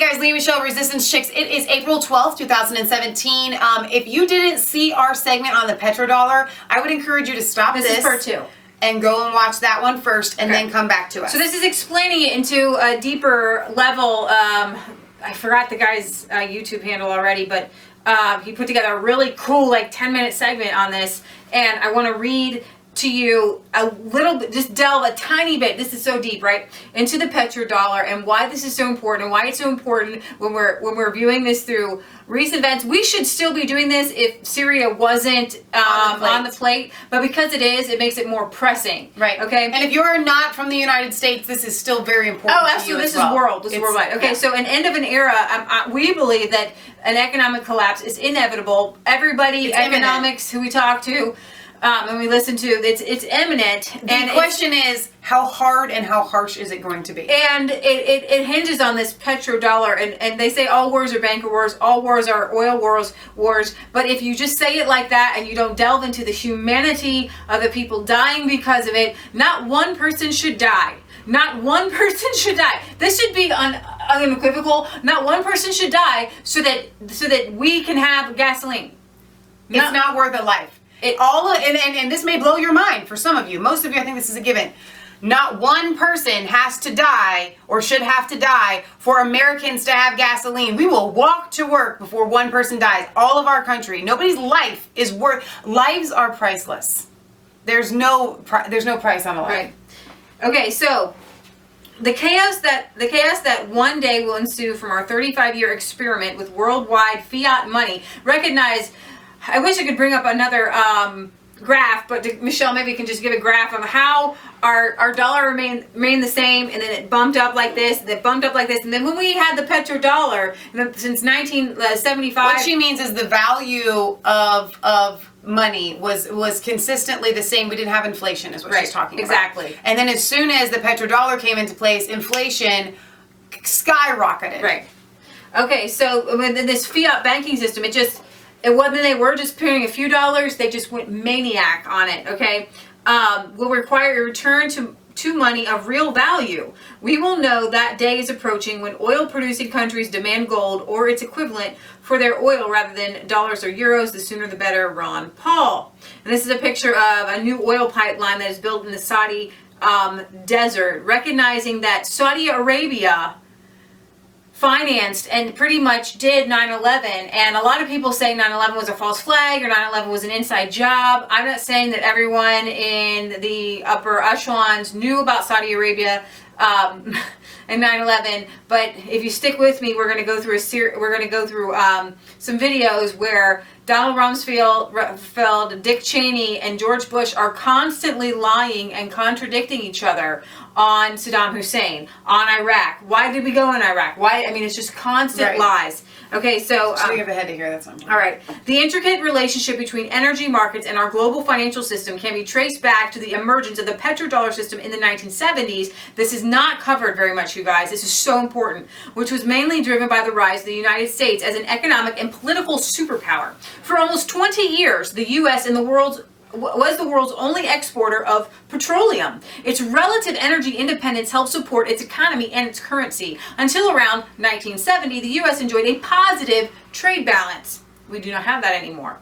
guys, Lee Michelle Resistance Chicks. It is April 12th, 2017. If you didn't see our segment on the petrodollar, I would encourage you to stop this. This is part 2. And go and watch that one first and then come back to us. So this is explaining it into a deeper level. I forgot the guy's YouTube handle already, but he put together a really cool 10-minute segment on this. And I want to read to you a little bit, just delve a tiny bit, this is so deep, right, into the petrodollar and why this is so important and why it's so important when we're viewing this through recent events. We should still be doing this if Syria wasn't on the plate, but because it is, it makes it more pressing. Right. Okay. And if you're not from the United States, this is still very important. Oh, absolutely. This is world. This is worldwide. Okay. Yeah. So an end of an era. We believe that an economic collapse is inevitable. Everybody, economics who we talk to, and we listen to, it's imminent. The question is, how hard and how harsh is it going to be? And it hinges on this petrodollar, and they say all wars are banker wars, all wars are oil wars. But if you just say it like that and you don't delve into the humanity of the people dying because of it, not one person should die. Not one person should die. This should be unequivocal. Not one person should die so that we can have gasoline. It's not worth a life. And this may blow your mind for some of you. Most of you, I think this is a given. Not one person has to die or should have to die for Americans to have gasoline. We will walk to work before one person dies. All of our country. Nobody's life is worth. Lives are priceless. There's no price on a life. Right. Okay, so the chaos that one day will ensue from our 35-year experiment with worldwide fiat money. Recognize. I wish I could bring up another graph, but Michelle, maybe you can just give a graph of how our dollar remained the same, and then it bumped up like this, and then bumped up like this, and then when we had the petrodollar since 1975, what she means is the value of money was consistently the same. We didn't have inflation, is what she's talking about. Exactly. And then as soon as the petrodollar came into place, inflation skyrocketed. Right. Okay, so when this fiat banking system, it wasn't, they were just paying a few dollars, they just went maniac on it, okay? Will require a return to money of real value. We will know that day is approaching when oil-producing countries demand gold or its equivalent for their oil rather than dollars or euros. The sooner the better, Ron Paul. And this is a picture of a new oil pipeline that is built in the Saudi desert, recognizing that Saudi Arabia financed and pretty much did 9/11, and a lot of people say 9/11 was a false flag or 9/11 was an inside job. I'm not saying that everyone in the upper echelons knew about Saudi Arabia and 9/11, but if you stick with me, we're going to go through some videos where Donald Rumsfeld, Dick Cheney, and George Bush are constantly lying and contradicting each other on Saddam Hussein, on Iraq. Why did we go in Iraq? Why? I mean, it's just constant lies. Okay, so you have a head to hear that something. All right. The intricate relationship between energy markets and our global financial system can be traced back to the emergence of the petrodollar system in the 1970s. This is not covered very much, you guys. This is so important, which was mainly driven by the rise of the United States as an economic and political superpower. For almost 20 years, the U.S. was the world's only exporter of petroleum. Its relative energy independence helped support its economy and its currency. Until around 1970, the U.S. enjoyed a positive trade balance. We do not have that anymore.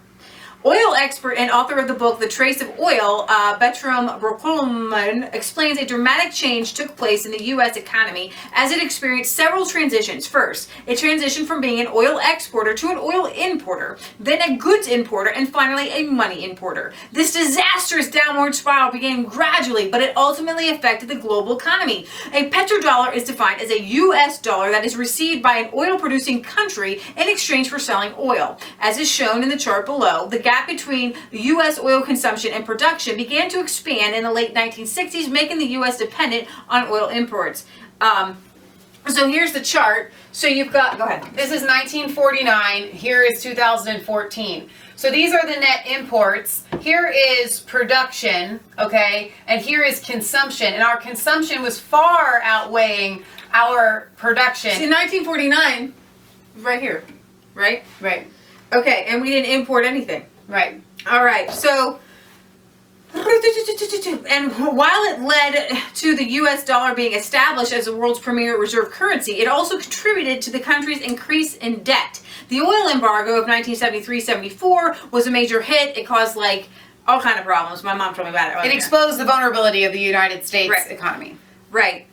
Oil expert and author of the book The Trace of Oil, Bertram Brockleman, explains a dramatic change took place in the U.S. economy as it experienced several transitions. First, it transitioned from being an oil exporter to an oil importer, then a goods importer, and finally a money importer. This disastrous downward spiral began gradually, but it ultimately affected the global economy. A petrodollar is defined as a U.S. dollar that is received by an oil-producing country in exchange for selling oil. As is shown in the chart below, the gap between the U.S. oil consumption and production began to expand in the late 1960s, making the U.S. dependent on oil imports. So here's the chart. So you've got, go ahead. This is 1949. Here is 2014. So these are the net imports. Here is production, okay? And here is consumption. And our consumption was far outweighing our production. See, 1949, right here, right? Right. Okay, and we didn't import anything. Right. All right, so And while it led to the U.S. dollar being established as the world's premier reserve currency, it also contributed to the country's increase in debt. The oil embargo of 1973-74 was a major hit. It caused like all kind of problems. My mom told me about it. It exposed the vulnerability of the United States Right. economy. Right.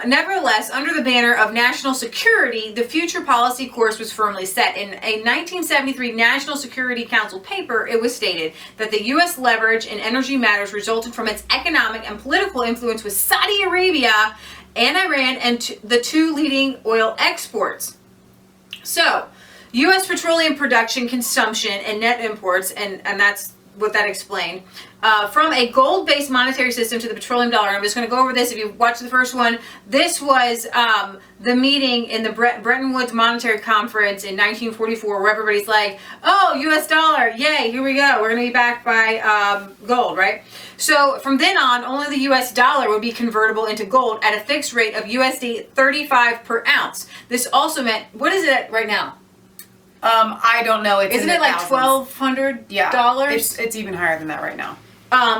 Nevertheless, under the banner of national security, the future policy course was firmly set. In a 1973 National Security Council paper, it was stated that the U.S. leverage in energy matters resulted from its economic and political influence with Saudi Arabia and Iran and the two leading oil exports. So, U.S. petroleum production, consumption, and net imports, and that's what that explained, from a gold-based monetary system to the petroleum dollar. I'm just going to go over this. If you watch the first one, this was the meeting in the Bretton Woods Monetary Conference in 1944, where everybody's like, oh, U.S. dollar, yay, here we go. We're going to be backed by gold, right? So from then on, only the U.S. dollar would be convertible into gold at a fixed rate of USD 35 per ounce. This also meant, what is it right now? I don't know. Isn't it like $1,200? Yeah, it's even higher than that right now.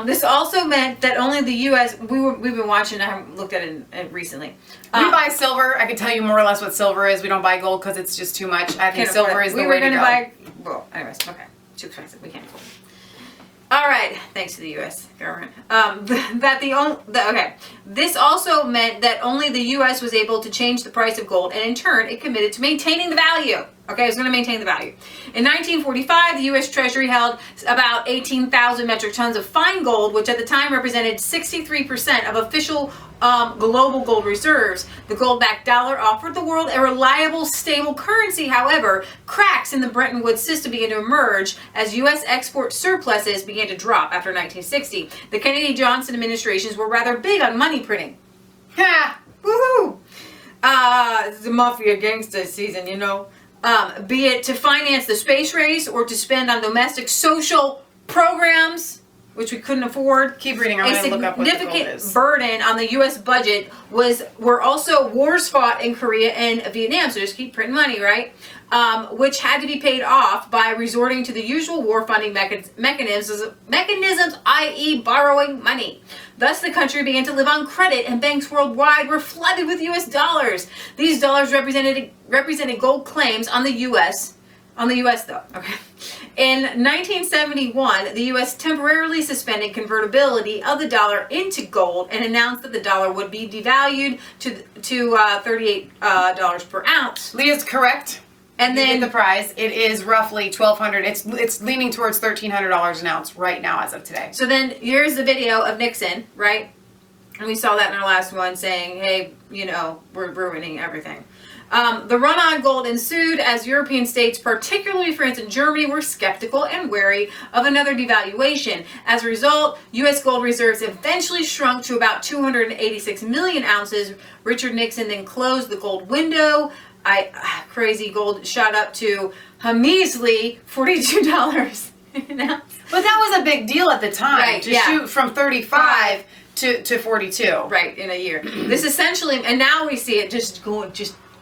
This also meant that only the U.S. We've been watching. I haven't looked at it recently. We buy silver. I can tell you more or less what silver is. We don't buy gold because it's just too much. I think silver is the way to go. Buy. Well, anyways, okay, too expensive. We can't afford it. All right, thanks to the U.S. government. This also meant that only the U.S. was able to change the price of gold, and in turn, it committed to maintaining the value. Okay, it was going to maintain the value. In 1945, the U.S. Treasury held about 18,000 metric tons of fine gold, which at the time represented 63% of official global gold reserves. The gold-backed dollar offered the world a reliable, stable currency. However, cracks in the Bretton Woods system began to emerge as U.S. export surpluses began to drop after 1960. The Kennedy-Johnson administrations were rather big on money printing. Ha! Woohoo! It's the mafia gangster season, you know. Be it to finance the space race or to spend on domestic social programs, which we couldn't afford. Keep reading. I'm going to look up what the gold is. A significant burden on the U.S. budget were also wars fought in Korea and Vietnam. So just keep printing money, right? Which had to be paid off by resorting to the usual war funding mechanisms, i.e. borrowing money. Thus, the country began to live on credit, and banks worldwide were flooded with U.S. dollars. These dollars represented gold claims on the U.S. though. Okay. In 1971, the U.S. temporarily suspended convertibility of the dollar into gold and announced that the dollar would be devalued to $38 per ounce. Leah's correct. And then the price, it is roughly $1,200. It's leaning towards $1,300 an ounce right now as of today. So then here's the video of Nixon, right? And we saw that in our last one saying, hey, you know, we're ruining everything. The run on gold ensued as European states, particularly France and Germany, were skeptical and wary of another devaluation. As a result, U.S. gold reserves eventually shrunk to about 286 million ounces. Richard Nixon then closed the gold window. Crazy gold shot up to a measly $42 an ounce. But that was a big deal at the time, right, to shoot from 35 to 42. Right, in a year. This essentially, and now we see it just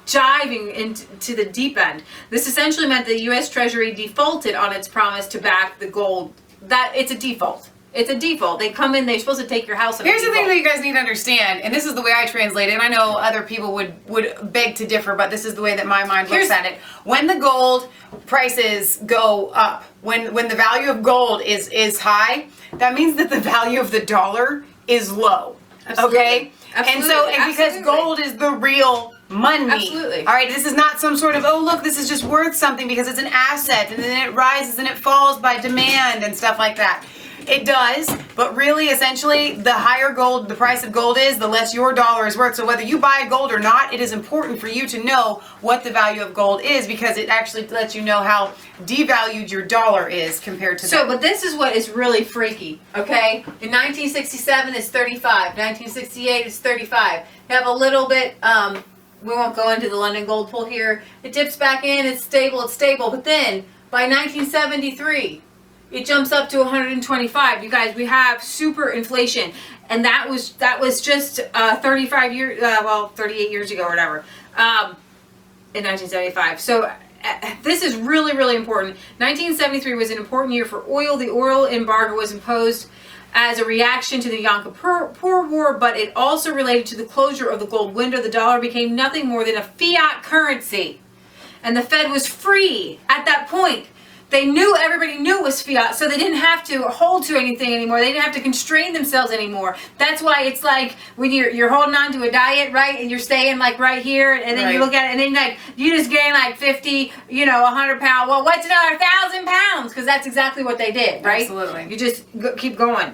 diving into the deep end. This essentially meant the U.S. Treasury defaulted on its promise to back the gold. That it's a default. It's a default. They come in, they're supposed to take your house. Here's the thing that you guys need to understand, and this is the way I translate it, and I know other people would beg to differ, but this is the way that my mind looks at it. When the gold prices go up, when the value of gold is high, that means that the value of the dollar is low. Absolutely. Okay? Absolutely. And because gold is the real money. Absolutely. All right, this is not some sort of, oh, look, this is just worth something because it's an asset, and then it rises and it falls by demand and stuff like that. It does, but really, essentially, the higher gold, the price of gold is, the less your dollar is worth. So whether you buy gold or not, it is important for you to know what the value of gold is because it actually lets you know how devalued your dollar is compared to but this is what is really freaky, okay? In 1967, it's 35. 1968, it's 35. You have a little bit, we won't go into the London gold pool here. It dips back in, it's stable, but then by 1973, it jumps up to 125. You guys, we have super inflation, and that was just 38 years ago or whatever, in 1975. So this is really, really important. 1973 was an important year for oil. The oil embargo was imposed as a reaction to the Yom Kippur War, but it also related to the closure of the gold window. The dollar became nothing more than a fiat currency. And the Fed was free at that point. Everybody knew it was fiat, so they didn't have to hold to anything anymore. They didn't have to constrain themselves anymore. That's why it's like when you're holding on to a diet, right, and you're staying like right here, and then you look at it, and then like you just gain like 50, 100 pounds. Well, what's another 1,000 pounds? Because that's exactly what they did, right? Absolutely. You just keep going.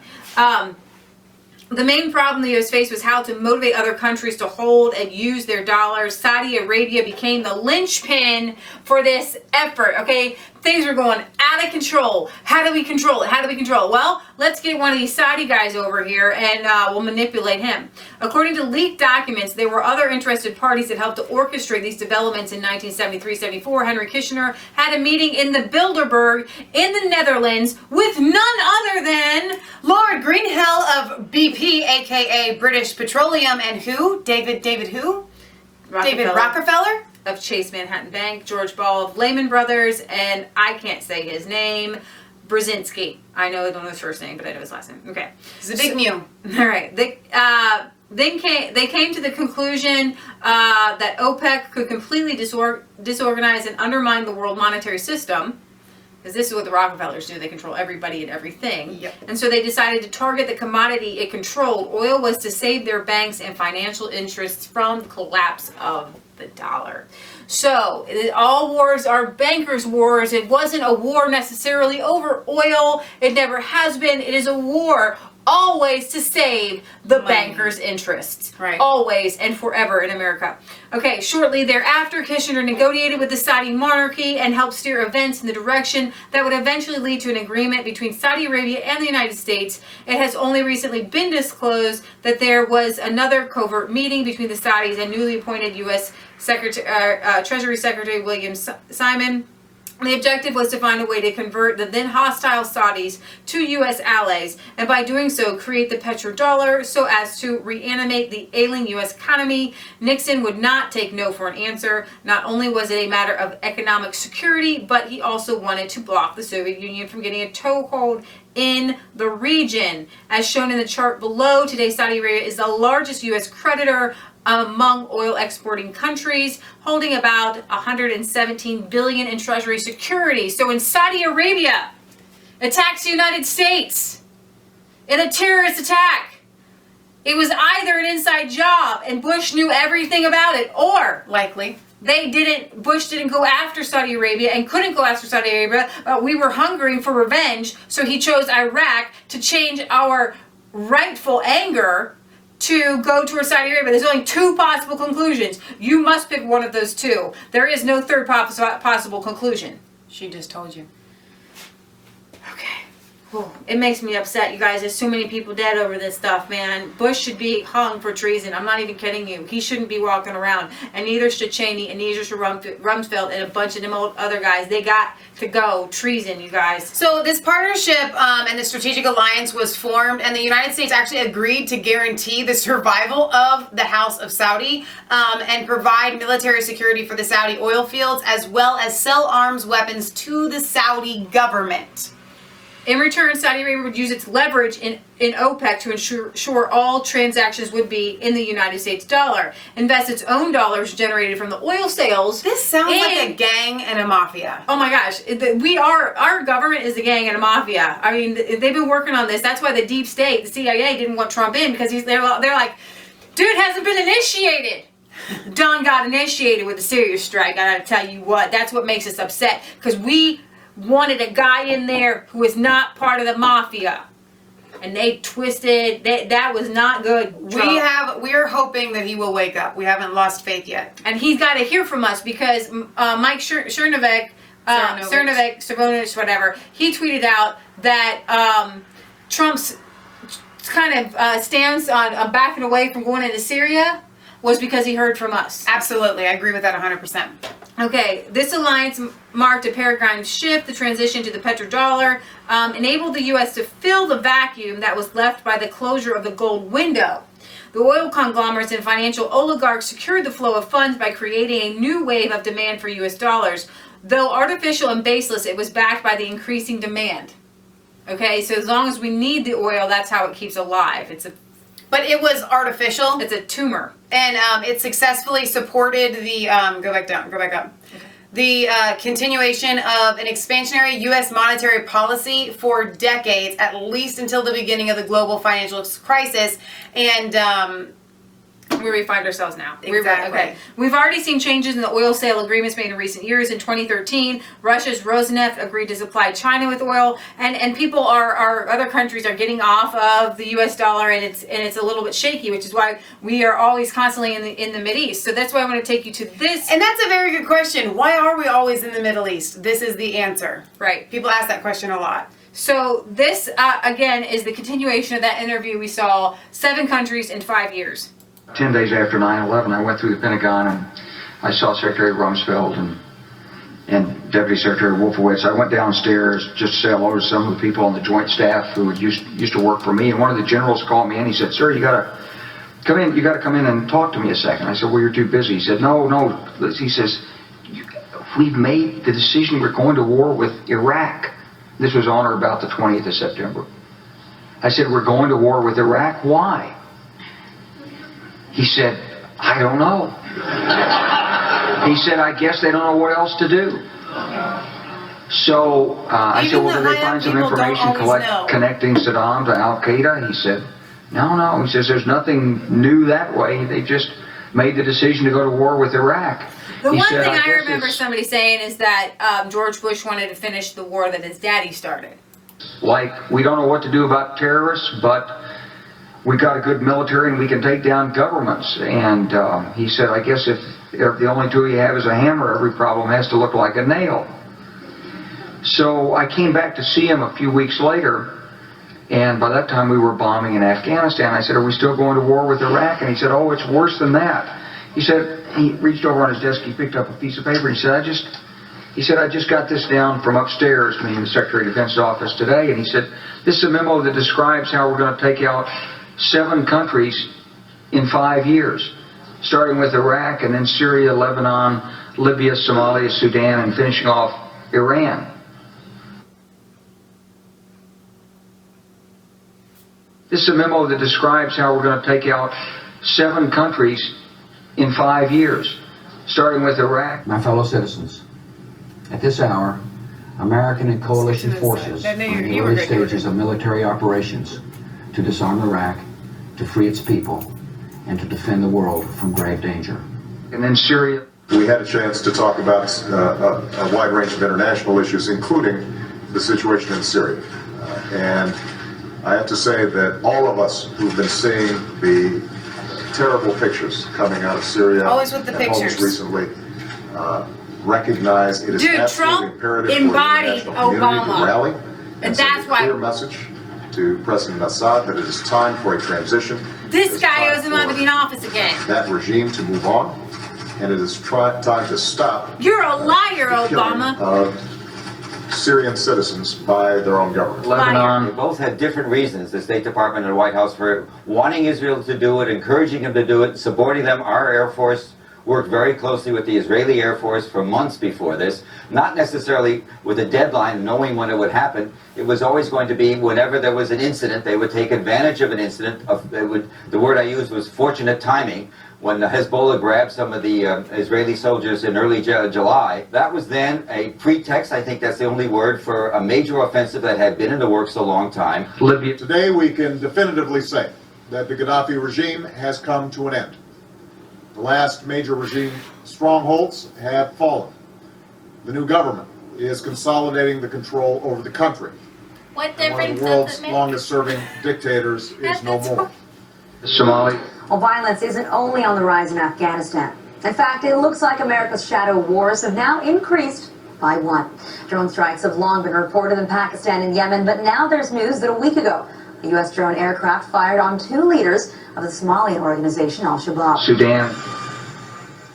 The main problem the U.S. faced was how to motivate other countries to hold and use their dollars. Saudi Arabia became the linchpin for this effort, okay? Things were going out of control. How do we control it? How do we control it? Well, let's get one of these Saudi guys over here and we'll manipulate him. According to leaked documents, there were other interested parties that helped to orchestrate these developments in 1973-74. Henry Kissinger had a meeting in the Bilderberg in the Netherlands with none other than Lord Greenhill of BP, aka British Petroleum, and who? David who? David Rockefeller? Of Chase Manhattan Bank, George Ball of Lehman Brothers, and I can't say his name, Brzezinski. I don't know his first name, but I know his last name. Okay. He's a big mew. All right. They came to the conclusion that OPEC could completely disorganize and undermine the world monetary system. Because this is what the Rockefellers do. They control everybody and everything. Yep. And so they decided to target the commodity it controlled. Oil was to save their banks and financial interests from the collapse of the dollar. So all wars are bankers' wars. It wasn't a war necessarily over oil. It never has been. It is a war always to save the bankers' interests. Right. Always and forever in America. Okay, shortly thereafter, Kissinger negotiated with the Saudi monarchy and helped steer events in the direction that would eventually lead to an agreement between Saudi Arabia and the United States. It has only recently been disclosed that there was another covert meeting between the Saudis and newly appointed U.S. Treasury Secretary William Simon. The objective was to find a way to convert the then hostile Saudis to U.S. allies, and by doing so, create the petrodollar so as to reanimate the ailing U.S. economy. Nixon would not take no for an answer. Not only was it a matter of economic security, but he also wanted to block the Soviet Union from getting a toehold in the region. As shown in the chart below, today Saudi Arabia is the largest U.S. creditor among oil exporting countries, holding about 117 billion in treasury security. So when Saudi Arabia attacks the United States in a terrorist attack, it was either an inside job and Bush knew everything about it, or likely Bush didn't go after Saudi Arabia and couldn't go after Saudi Arabia. We were hungering for revenge, so he chose Iraq to change our rightful anger to go towards Saudi Arabia. There's only two possible conclusions. You must pick one of those two. There is no third possible conclusion. She just told you. Okay. Whew. It makes me upset, you guys. There's so many people dead over this stuff, man. Bush should be hung for treason. I'm not even kidding you. He shouldn't be walking around. And neither should Cheney, and neither should Rumsfeld, and a bunch of them other guys. They got to go. Treason, you guys. So this partnership and the strategic alliance was formed, and the United States actually agreed to guarantee the survival of the House of Saudi and provide military security for the Saudi oil fields, as well as sell arms weapons to the Saudi government. In return, Saudi Arabia would use its leverage in OPEC to ensure all transactions would be in the United States dollar, invest its own dollars generated from the oil sales. This sounds like a gang and a mafia. Oh my gosh, our government is a gang and a mafia. I mean, they've been working on this. That's why the deep state, the CIA, didn't want Trump in, because they're like, dude hasn't been initiated. Don got initiated with the Syria strike. I gotta tell you what, that's what makes us upset, because we wanted a guy in there who was not part of the mafia, and they twisted that was not good. We are hoping that he will wake up. We haven't lost faith yet, and he's got to hear from us, because Mike Cernovich, whatever, he tweeted out that Trump's kind of stance on backing away from going into Syria was because he heard from us. Absolutely, I agree with that 100%. Okay, this alliance marked a paradigm shift. The transition to the petrodollar enabled the U.S. to fill the vacuum that was left by the closure of the gold window. The oil conglomerates and financial oligarchs secured the flow of funds by creating a new wave of demand for U.S. dollars. Though artificial and baseless, it was backed by the increasing demand. Okay, so as long as we need the oil, that's how it keeps alive. But it was artificial. It's a tumor. And it successfully supported the, go back up. Okay. The continuation of an expansionary U.S. monetary policy for decades, at least until the beginning of the global financial crisis. And where we find ourselves now. Exactly. Okay. We've already seen changes in the oil sale agreements made in recent years. In 2013, Russia's Rosneft agreed to supply China with oil, and people other countries are getting off of the U.S. dollar, and it's a little bit shaky, which is why we are always constantly in the Mideast. So that's why I want to take you to this. And that's a very good question. Why are we always in the Middle East? This is the answer. Right. People ask that question a lot. So this, again, is the continuation of that interview we saw, 7 countries in 5 years. 10 days after 9/11, I went through the Pentagon and I saw Secretary Rumsfeld and Deputy Secretary Wolfowitz. I went downstairs just to say hello to some of the people on the Joint Staff who used to work for me. And one of the generals called me in. He said, "Sir, you got to come in. You got to come in and talk to me a second." I said, "Well, you're too busy." He said, "No." He says, "We've made the decision. We're going to war with Iraq." This was on or about the 20th of September. I said, "We're going to war with Iraq. Why?" He said, "I don't know." He said, "I guess they don't know what else to do." So I said, "Well, did they find some information connecting Saddam to Al-Qaeda?" He said, No. He says, "There's nothing new that way. They just made the decision to go to war with Iraq." The one thing I remember somebody saying is that George Bush wanted to finish the war that his daddy started. Like, we don't know what to do about terrorists, but we got a good military and we can take down governments. And he said, "I guess if the only tool you have is a hammer, every problem has to look like a nail." So I came back to see him a few weeks later, and by that time we were bombing in Afghanistan. I said, "Are we still going to war with Iraq?" And he said, "Oh, it's worse than that." He said, he reached over on his desk, he picked up a piece of paper, and he said, I just got this down from upstairs, meaning the Secretary of Defense's office today, and he said, "This is a memo that describes how we're going to take out 7 countries in 5 years, starting with Iraq and then Syria, Lebanon, Libya, Somalia, Sudan, and finishing off Iran." This is a memo that describes how we're going to take out 7 countries in 5 years, starting with Iraq. My fellow citizens, at this hour, American and coalition forces are in the early stages of military operations to disarm Iraq, to free its people, and to defend the world from grave danger. And then Syria. We had a chance to talk about a wide range of international issues, including the situation in Syria. And I have to say that all of us who've been seeing the terrible pictures coming out of Syria, always with the pictures, almost recently, recognize it is absolutely imperative for the international community to rally and send a clear message to President Assad that it is time for a transition. This guy doesn't want to be in office again. That regime to move on, and it is time to stop. You're a liar, Obama. Of Syrian citizens by their own government. Lebanon. They both had different reasons, the State Department and the White House, for wanting Israel to do it, encouraging them to do it, supporting them. Our Air Force worked very closely with the Israeli Air Force for months before this, not necessarily with a deadline, knowing when it would happen. It was always going to be whenever there was an incident, they would take advantage of an incident. The word I used was fortunate timing. When Hezbollah grabbed some of the Israeli soldiers in early July, that was then a pretext, I think that's the only word, for a major offensive that had been in the works a long time. Libya. Today we can definitively say that the Gaddafi regime has come to an end. The last major regime strongholds have fallen. The new government is consolidating the control over the country. What And one of difference the does world's it make? longest-serving dictators is no more. Somalia. Well, violence isn't only on the rise in Afghanistan. In fact, it looks like America's shadow wars have now increased by 1. Drone strikes have long been reported in Pakistan and Yemen, but now there's news that a week ago, a U.S. drone aircraft fired on 2 leaders of the Somalian organization Al-Shabaab. Sudan.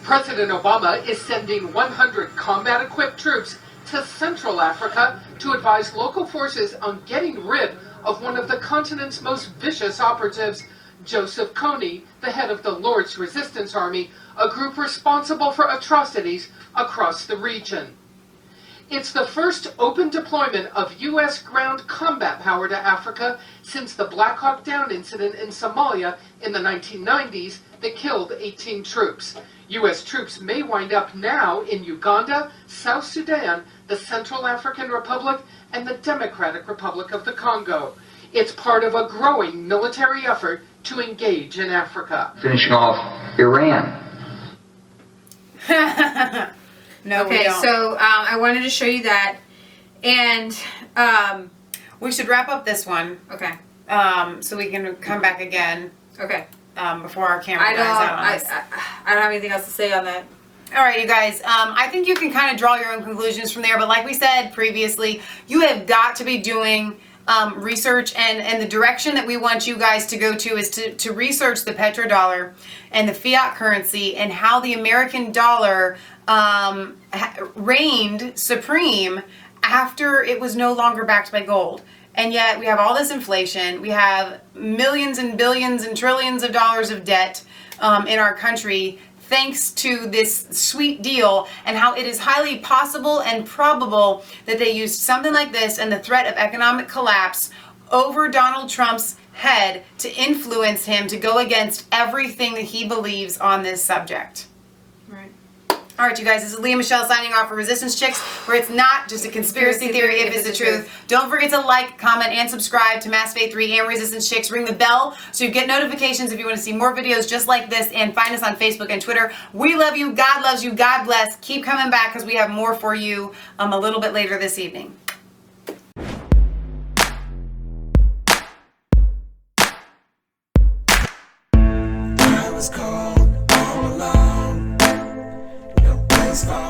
President Obama is sending 100 combat-equipped troops to Central Africa to advise local forces on getting rid of one of the continent's most vicious operatives, Joseph Kony, the head of the Lord's Resistance Army, a group responsible for atrocities across the region. It's the first open deployment of U.S. ground combat power to Africa since the Black Hawk Down incident in Somalia in the 1990s that killed 18 troops. U.S. troops may wind up now in Uganda, South Sudan, the Central African Republic, and the Democratic Republic of the Congo. It's part of a growing military effort to engage in Africa. Finishing off Iran. No, we Okay, don't. so I wanted to show you that, and We should wrap up this one, okay, so we can come back again okay. before our camera I dies out on don't. us. I don't have anything else to say on that. All right, you guys. I think you can kind of draw your own conclusions from there. But like we said previously, you have got to be doing research, and the direction that we want you guys to go to is to research the petrodollar and the fiat currency and how the American dollar reigned supreme after it was no longer backed by gold. And yet we have all this inflation. We have millions and billions and trillions of dollars of debt in our country, thanks to this sweet deal, and how it is highly possible and probable that they used something like this and the threat of economic collapse over Donald Trump's head to influence him to go against everything that he believes on this subject. Right. All right, you guys, this is Leah Michelle signing off for Resistance Chicks, where it's not just a conspiracy theory if it's the truth. Don't forget to like, comment, and subscribe to Mass Faith 3 and Resistance Chicks. Ring the bell so you get notifications if you want to see more videos just like this, and find us on Facebook and Twitter. We love you. God loves you. God bless. Keep coming back because we have more for you a little bit later this evening. I was cold all alone. No place for